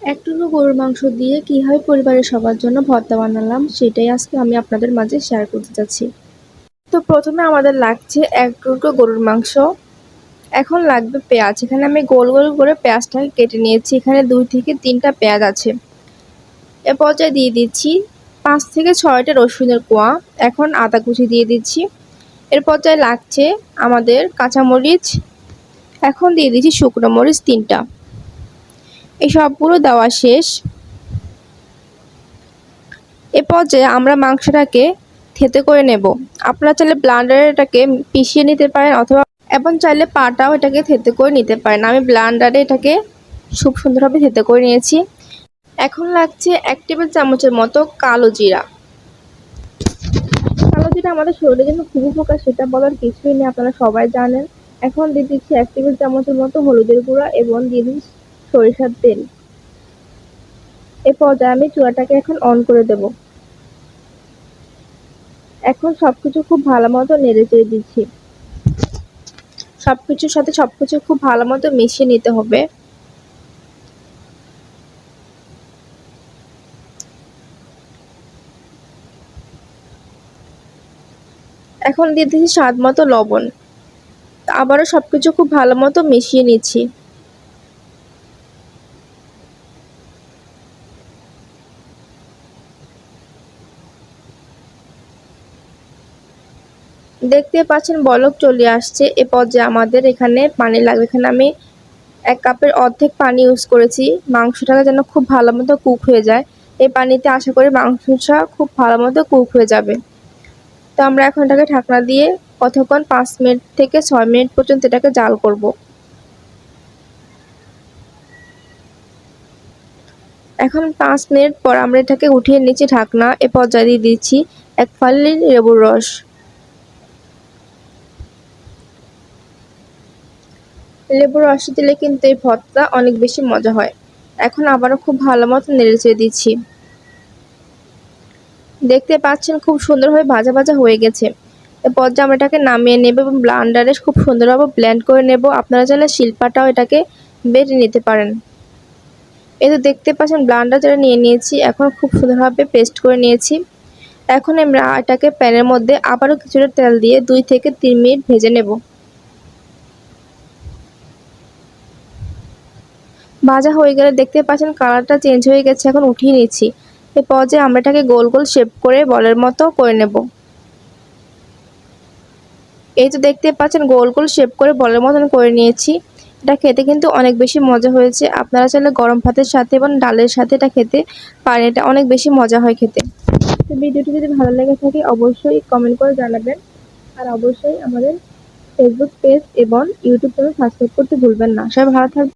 এক টুকরো গরুর মাংস দিয়ে কীভাবে পরিবারের সবার জন্য ভর্তা বানালাম সেটাই আজকে আমি আপনাদের মাঝে শেয়ার করতে চাচ্ছি। তো প্রথমে আমাদের লাগছে এক টুকরো গরুর মাংস। এখন লাগবে পেঁয়াজ। এখানে আমি গোল গোল করে পেঁয়াজটাকে কেটে নিয়েছি। এখানে 2 থেকে 3টা পেঁয়াজ আছে। এ পর্যায়ে দিয়ে দিচ্ছি 5 থেকে 6টা রসুনের কোয়া। এখন আদা কুচি দিয়ে দিচ্ছি। এর পর্যায়ে লাগছে আমাদের কাঁচামরিচ। এখন দিয়ে দিচ্ছি শুকনো মরিচ 3টা। এই সবগুলো দেওয়া শেষ। এ পর্যায়ে আমরা মাংসটাকে থেতে করে নেব। আপনারা চাইলে ব্লেন্ডারে এটাকে পিষিয়ে নিতে পারেন অথবা এবং চাইলে পাটাও এটাকে থেতে করে নিতে পারেন। আমি ব্লেন্ডারে এটাকে খুব সুন্দরভাবে থেতে করে নিয়েছি। এখন লাগছে 1 টেবিল চামচের মতো কালো জিরা। কালো জিরা আমাদের শরীরের জন্য খুব উপকার, সেটা বলার কিছুই নেই, আপনারা সবাই জানেন। এখন দিয়ে দিচ্ছি 1 টেবিল চামচের মতো হলুদের গুঁড়া এবং দিয়ে দিচ্ছি সরিষার তেল। এ পর্যায়ে আমি চুলাটাকে এখন অন করে দেব। এখন সবকিছু খুব ভালো মতো নেড়ে চেড়ে দিচ্ছি। সবকিছুর সাথে সবকিছু খুব ভালো মতো মিশিয়ে নিতে হবে। এখন দিয়ে দিচ্ছি স্বাদ মতো লবণ। আবারও সবকিছু খুব ভালো মতো মিশিয়ে নিচ্ছি। দেখতে পাচ্ছেন বলক চলে আসছে। এ পর্যায়ে আমাদের এখানে পানি লাগবে। এখানে আমি 1 কাপের অর্ধেক পানি ইউজ করেছি, মাংসটাকে যেন খুব ভালো মতো কুক হয়ে যায়। এই পানিতে আশা করি মাংসটা খুব ভালো মতো কুক হয়ে যাবে। তো আমরা এখন এটাকে ঢাকনা দিয়ে কতক্ষণ 5 মিনিট থেকে 6 মিনিট পর্যন্ত এটাকে জাল করব। এখন 5 মিনিট পর আমরা এটাকে উঠিয়ে নিচ্ছি ঢাকনা। এ পর্যায়ে দিয়ে দিচ্ছি 1 ফালি লেবুর রস। লেবুর রস দিলে কিন্তু এই ভর্তা অনেক বেশি মজা হয়। এখন আবারও খুব ভালো মতো নেড়েচেড়ে দিচ্ছি। দেখতে পাচ্ছেন খুব সুন্দরভাবে ভাজা ভাজা হয়ে গেছে। এ পর্যায়ে আমরা এটাকে নামিয়ে নেব এবং ব্লেন্ডারে খুব সুন্দরভাবে ব্লেন্ড করে নেব। আপনারা চাইলে শিলপাটাও এটাকে বেটে নিতে পারেন। এই তো দেখতে পাচ্ছেন ব্লেন্ডার যেটা নিয়ে নিয়েছি, এখন খুব সুন্দরভাবে পেস্ট করে নিয়েছি। এখন আমরা এটাকে প্যানের মধ্যে আবারও কিছুটা তেল দিয়ে 2 থেকে 3 মিনিট ভেজে নেব। ভাজা হয়ে গেলে দেখতে পাচ্ছেন কালারটা চেঞ্জ হয়ে গেছে। এখন উঠিয়ে নিচ্ছি। এ পর্যায়ে আমরা এটাকে গোল গোল শেপ করে বলের মতো করে নেব। এই তো দেখতে পাচ্ছেন গোল গোল শেপ করে বলের মতন করে নিয়েছি। এটা খেতে কিন্তু অনেক বেশি মজা হয়েছে। আপনারা চাইলে গরম ভাতের সাথে এবং ডালের সাথে এটা খেতে পারেন। এটা অনেক বেশি মজা হয় খেতে। তো ভিডিওটি যদি ভালো লেগে থাকে অবশ্যই কমেন্ট করে জানাবেন। আর অবশ্যই আমাদের ফেসবুক পেজ এবং ইউটিউব চ্যানেল সাবস্ক্রাইব করতে ভুলবেন না। সবাই ভালো থাকবেন।